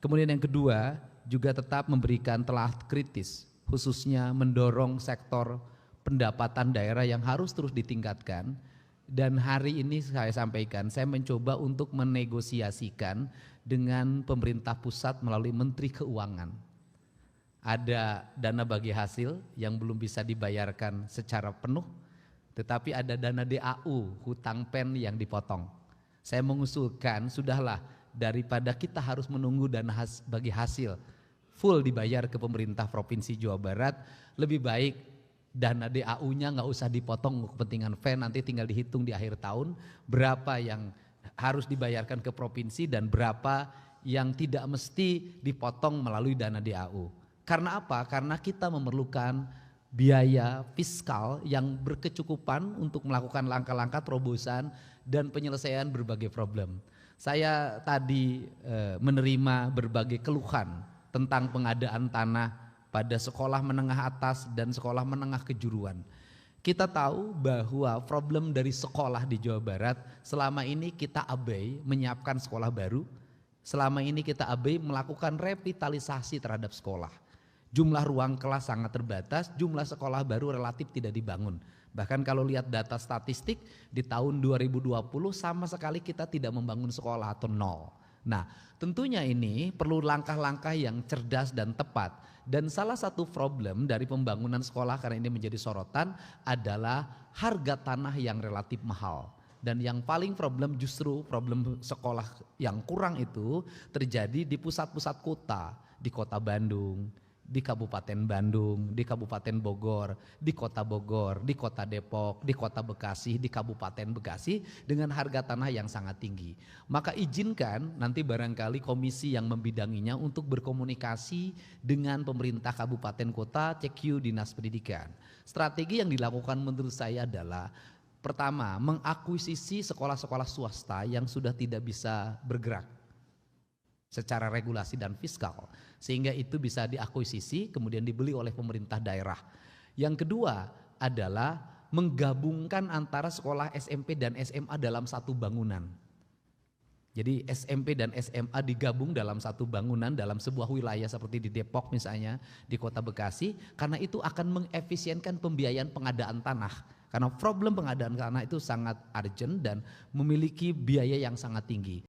Kemudian yang kedua, juga tetap memberikan telah kritis, khususnya mendorong sektor pendapatan daerah yang harus terus ditingkatkan. Dan hari ini saya sampaikan, saya mencoba untuk menegosiasikan dengan pemerintah pusat melalui Menteri Keuangan. Ada dana bagi hasil yang belum bisa dibayarkan secara penuh, tetapi ada dana DAU, hutang pen yang dipotong. Saya mengusulkan, sudahlah, daripada kita harus menunggu dana bagi hasil full dibayar ke pemerintah Provinsi Jawa Barat, lebih baik dana DAU-nya nggak usah dipotong kepentingan pen, nanti tinggal dihitung di akhir tahun berapa yang harus dibayarkan ke provinsi dan berapa yang tidak mesti dipotong melalui dana DAU. Karena apa? Karena kita memerlukan biaya fiskal yang berkecukupan untuk melakukan langkah-langkah terobosan dan penyelesaian berbagai problem. Saya tadi menerima berbagai keluhan tentang pengadaan tanah pada sekolah menengah atas dan sekolah menengah kejuruan. Kita tahu bahwa problem dari sekolah di Jawa Barat, selama ini kita abai menyiapkan sekolah baru, selama ini kita abai melakukan revitalisasi terhadap sekolah. Jumlah ruang kelas sangat terbatas, jumlah sekolah baru relatif tidak dibangun. Bahkan kalau lihat data statistik di tahun 2020 sama sekali kita tidak membangun sekolah atau nol. Nah, tentunya ini perlu langkah-langkah yang cerdas dan tepat. Dan salah satu problem dari pembangunan sekolah karena ini menjadi sorotan adalah harga tanah yang relatif mahal. Dan yang paling problem justru problem sekolah yang kurang itu terjadi di pusat-pusat kota, di kota Bandung, di Kabupaten Bandung, di Kabupaten Bogor, di Kota Bogor, di Kota Depok, di Kota Bekasi, di Kabupaten Bekasi dengan harga tanah yang sangat tinggi. Maka izinkan nanti barangkali komisi yang membidanginya untuk berkomunikasi dengan pemerintah kabupaten kota, CQ Dinas Pendidikan. Strategi yang dilakukan menurut saya adalah pertama, mengakuisisi sekolah-sekolah swasta yang sudah tidak bisa bergerak secara regulasi dan fiskal, sehingga itu bisa diakuisisi kemudian dibeli oleh pemerintah daerah. Yang kedua adalah menggabungkan antara sekolah SMP dan SMA dalam satu bangunan. Jadi SMP dan SMA digabung dalam satu bangunan dalam sebuah wilayah seperti di Depok misalnya, di Kota Bekasi, karena itu akan mengefisienkan pembiayaan pengadaan tanah. Karena problem pengadaan tanah itu sangat urgent dan memiliki biaya yang sangat tinggi.